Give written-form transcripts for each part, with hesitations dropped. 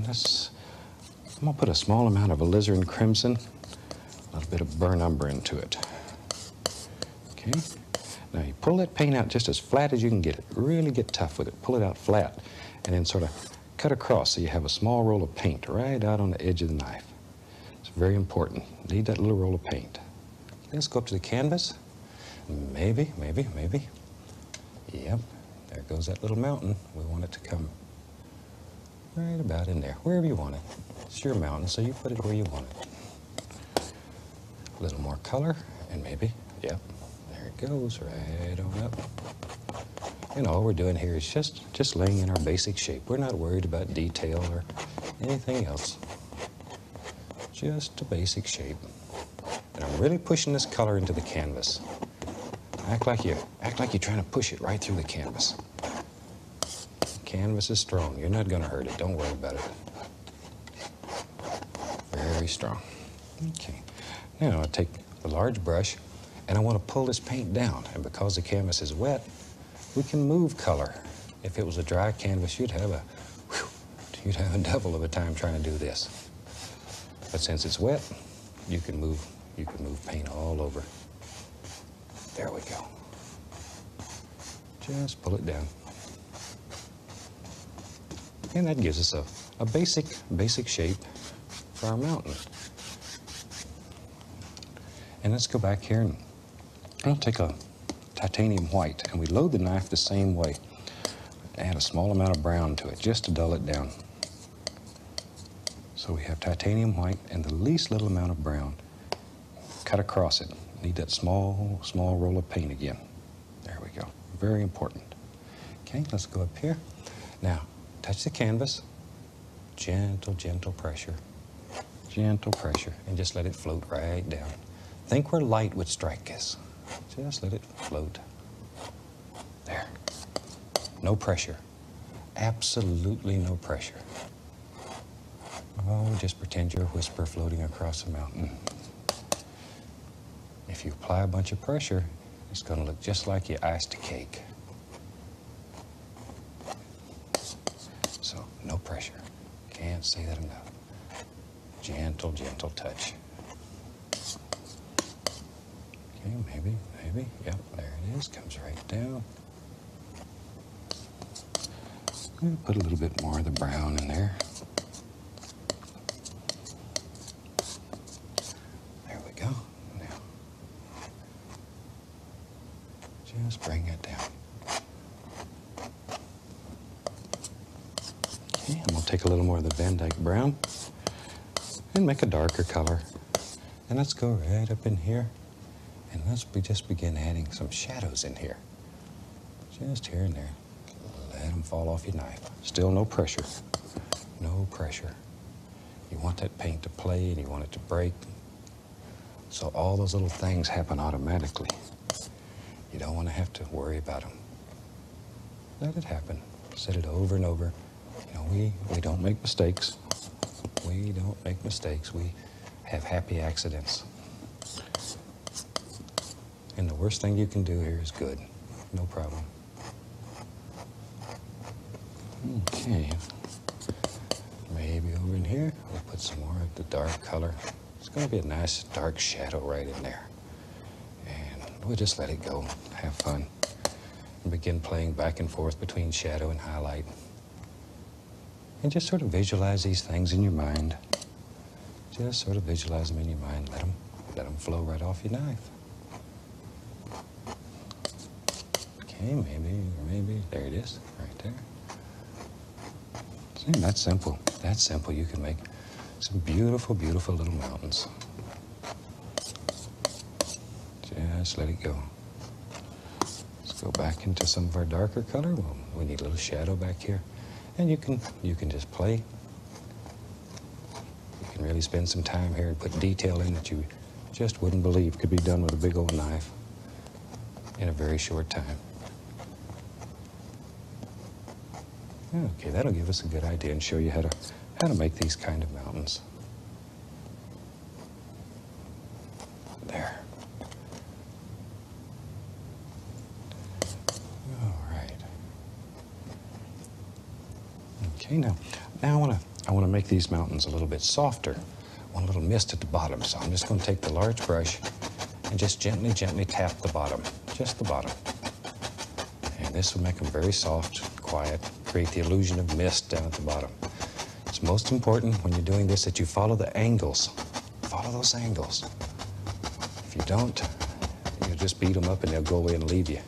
I'm going to put a small amount of alizarin crimson, a little bit of burnt umber into it. Okay. Now you pull that paint out just as flat as you can get it. Really get tough with it. Pull it out flat and then sort of cut across so you have a small roll of paint right out on the edge of the knife. It's very important. Need that little roll of paint. Let's go up to the canvas. Maybe. Yep, there goes that little mountain. We want it to come right about in there, wherever you want it. It's your mountain, so you put it where you want it. A little more color, and maybe, yep, there it goes, right on up. And all we're doing here is just laying in our basic shape. We're not worried about detail or anything else. Just a basic shape. And I'm really pushing this color into the canvas. Act like you're trying to push it right through the canvas. Canvas is strong. You're not going to hurt it. Don't worry about it. Very strong. Okay. Now I take a large brush and I want to pull this paint down. And because the canvas is wet, we can move color. If it was a dry canvas, you'd have a devil of a time trying to do this. But since it's wet, you can move paint all over. There we go. Just pull it down. And that gives us a basic shape for our mountain. And let's go back here and I'll take a titanium white and we load the knife the same way. Add a small amount of brown to it just to dull it down. So we have titanium white and the least little amount of brown. Cut across it. Need that small roll of paint again. There we go. Very important. Okay, let's go up here. Now, touch the canvas. Gentle pressure. Gentle pressure. And just let it float right down. Think where light would strike us. Just let it float. There. No pressure. Absolutely no pressure. Oh, just pretend you're a whisper floating across a mountain. If you apply a bunch of pressure, it's going to look just like you iced a cake. So, no pressure. Can't say that enough. Gentle touch. Okay, maybe. Yep, there it is. Comes right down. Put a little bit more of the brown in there. There we go. Now, just bring it down. Okay, I'm going to take a little more of the Van Dyke brown and make a darker color. And let's go right up in here. And just begin adding some shadows in here. Just here and there. Let them fall off your knife. Still no pressure. No pressure. You want that paint to play and you want it to break. So all those little things happen automatically. You don't want to have to worry about them. Let it happen. Set it over and over. You know, we don't make mistakes. We don't make mistakes. We have happy accidents. And the worst thing you can do here is good. No problem. Okay. Maybe over in here, we'll put some more of the dark color. It's going to be a nice dark shadow right in there. And we'll just let it go. Have fun. And begin playing back and forth between shadow and highlight. And just sort of visualize these things in your mind. Just sort of visualize them in your mind. Let them flow right off your knife. Okay, maybe. There it is, right there. See, that's simple. That's simple. You can make some beautiful little mountains. Just let it go. Let's go back into some of our darker color. Well, we need a little shadow back here. And you can just play. You can really spend some time here and put detail in that you just wouldn't believe could be done with a big old knife in a very short time. Okay, that'll give us a good idea and show you how to make these kind of mountains. There. All right. Okay, now I want I want to make these mountains a little bit softer. I want a little mist at the bottom, so I'm just going to take the large brush and just gently, gently tap the bottom, just the bottom. And this will make them very soft, quiet, create the illusion of mist down at the bottom. It's most important when you're doing this that you follow the angles. Follow those angles. If you don't, you'll just beat them up and they'll go away and leave you.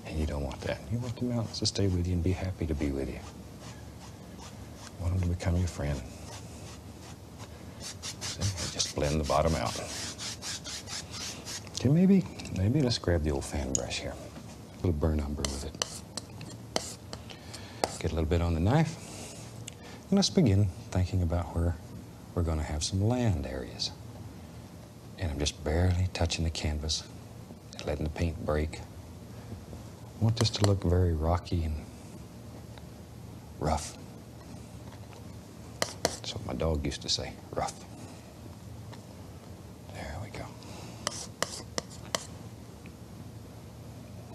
And you don't want that. You want the mountains to stay with you and be happy to be with you. You want them to become your friend. See, just blend the bottom out. Okay, maybe let's grab the old fan brush here. A little burnt umber with it. Get a little bit on the knife. And let's begin thinking about where we're going to have some land areas. And I'm just barely touching the canvas, letting the paint break. I want this to look very rocky and rough. That's what my dog used to say, rough. There we go.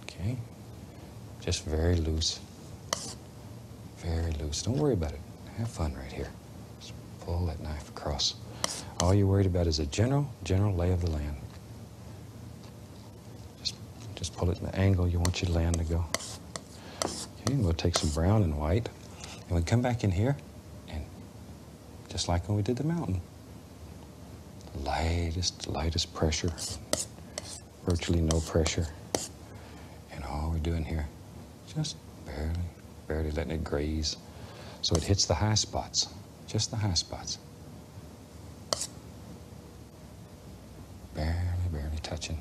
Okay, just very loose. Very loose. Don't worry about it. Have fun right here. Just pull that knife across. All you're worried about is a general lay of the land. Just pull it in the angle you want your land to go. Okay, and we'll take some brown and white, and we come back in here, and just like when we did the mountain, lightest pressure, virtually no pressure, and all we're doing here, just barely letting it graze, so it hits the high spots, just the high spots. Barely touching.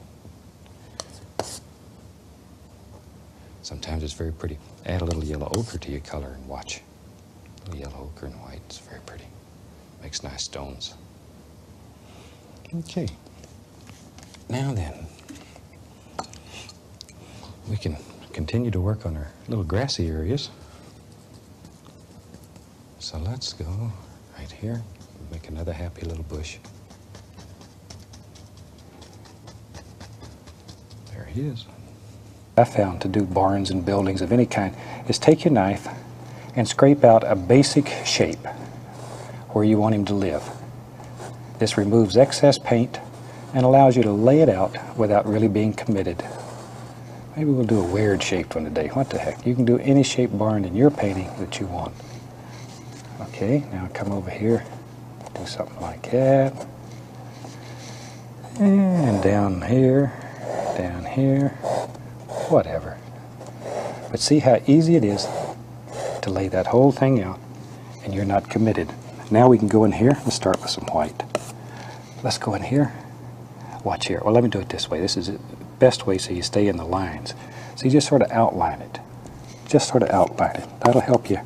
Sometimes it's very pretty. Add a little yellow ochre to your color and watch. A little yellow ochre and white, it's very pretty. Makes nice stones. Okay. Now then, we can continue to work on our little grassy areas. So let's go right here, make another happy little bush. There he is. I found to do barns and buildings of any kind is take your knife and scrape out a basic shape where you want him to live. This removes excess paint and allows you to lay it out without really being committed. Maybe we'll do a weird shaped one today. What the heck? You can do any shaped barn in your painting that you want. Okay, now come over here, do something like that. And down here, whatever. But see how easy it is to lay that whole thing out and you're not committed. Now we can go in here and start with some white. Let's go in here. Watch here. Well, let me do it this way. This is the best way so you stay in the lines. So you just sort of outline it. Just sort of outline it. That'll help you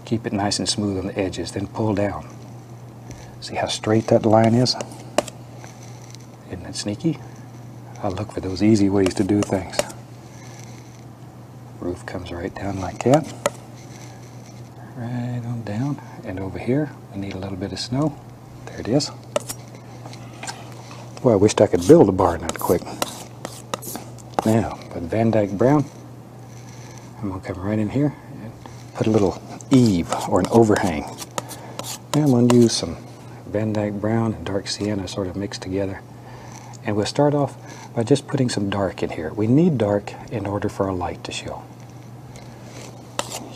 keep it nice and smooth on the edges. Then pull down. See how straight that line is? Isn't it sneaky? I'll look for those easy ways to do things. Roof comes right down like that. Right on down. And over here, we need a little bit of snow. There it is. Boy, I wished I could build a barn that quick. Now, with Van Dyke Brown, I'm going to come right in here and put a little eave or an overhang. Now I'm going to use some Van Dyke Brown and dark sienna sort of mixed together. And we'll start off by just putting some dark in here. We need dark in order for our light to show.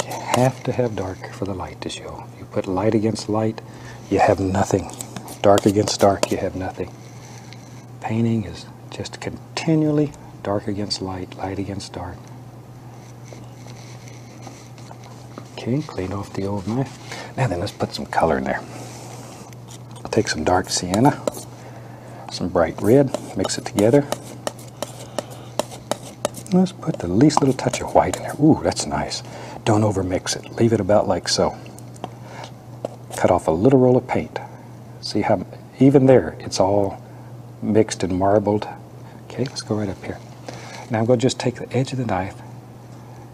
You have to have dark for the light to show. You put light against light, you have nothing. Dark against dark, you have nothing. Painting is just continually dark against light, light against dark. Okay, clean off the old knife. Now then, let's put some color in there. I'll take some dark sienna, some bright red, mix it together. Let's put the least little touch of white in there. Ooh, that's nice. Don't overmix it. Leave it about like so. Cut off a little roll of paint. See how, even there, it's all mixed and marbled. Okay, let's go right up here. Now I'm going to just take the edge of the knife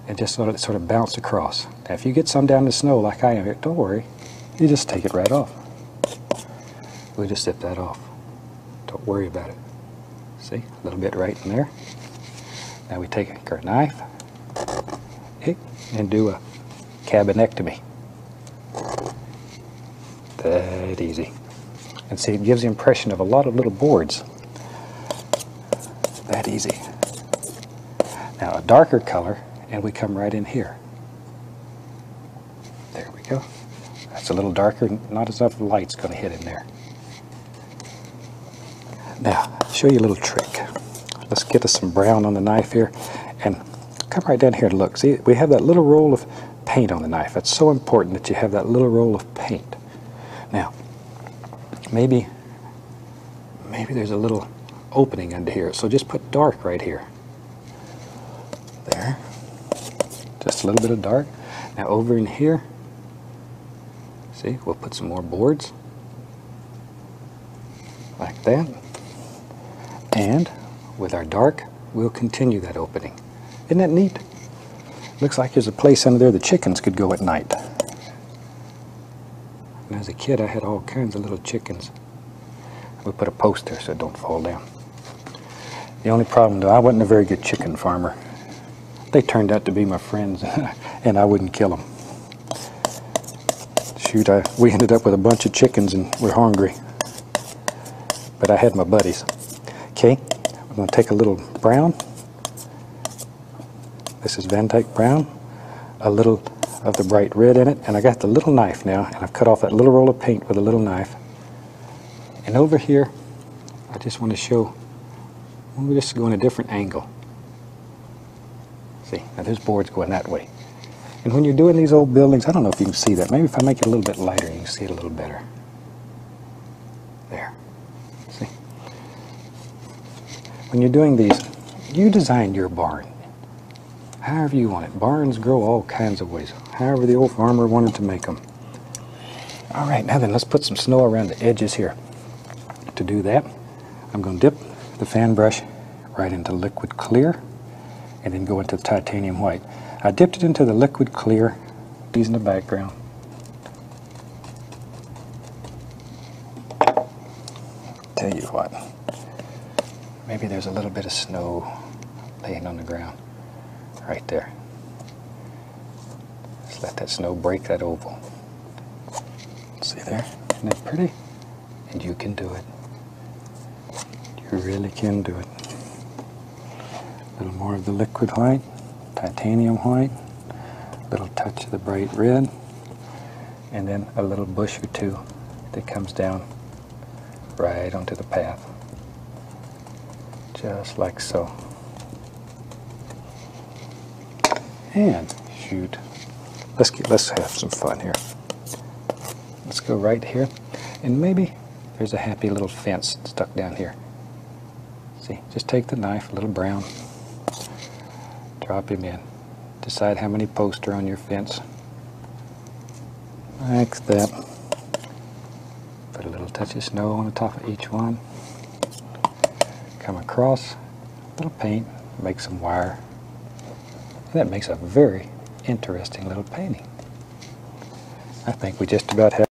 and just sort of bounce across. Now if you get some down the snow like I am here, don't worry. You just take it right off. We'll just zip that off. Don't worry about it. See, a little bit right in there. Now we take our knife and do a cabinectomy. That easy. And see, it gives the impression of a lot of little boards. That easy. Now a darker color, and we come right in here. There we go. That's a little darker, not as enough light's going to hit in there. Now, I'll show you a little trick. Let's get us some brown on the knife here, and come right down here and look. See, we have that little roll of paint on the knife. That's so important that you have that little roll of paint. Now, maybe there's a little opening under here, so just put dark right here. There. Just a little bit of dark. Now over in here, see, we'll put some more boards. Like that. And with our dark, we'll continue that opening. Isn't that neat? Looks like there's a place under there the chickens could go at night. And as a kid, I had all kinds of little chickens. We put a post there so it don't fall down. The only problem, though, I wasn't a very good chicken farmer. They turned out to be my friends, and I wouldn't kill them. Shoot, we ended up with a bunch of chickens, and we're hungry. But I had my buddies. Okay, we're going to take a little brown. This is Van Dyke brown. A little of the bright red in it, and I got the little knife now, and I've cut off that little roll of paint with a little knife. And over here, I just want to show, we'll just go in a different angle. See, now there's boards going that way. And when you're doing these old buildings, I don't know if you can see that. Maybe if I make it a little bit lighter, you can see it a little better. There. See? When you're doing these, you design your barn however you want it. Barns grow all kinds of ways, however the old farmer wanted to make them. All right, now then, let's put some snow around the edges here. To do that, I'm going to dip the fan brush right into liquid clear and then go into the titanium white. I dipped it into the liquid clear, these in the background. Tell you what, maybe there's a little bit of snow laying on the ground right there. Just let that snow break that oval. See there? Isn't that pretty? And you can do it. You really can do it. A little more of the liquid white, titanium white, a little touch of the bright red, and then a little bush or two that comes down right onto the path. Just like so. And shoot, let's have some fun here. Let's go right here, and maybe there's a happy little fence stuck down here. See, just take the knife, a little brown, drop him in. Decide how many posts are on your fence. Like that. Put a little touch of snow on the top of each one. Come across, a little paint, make some wire. And that makes a very interesting little painting. I think we just about have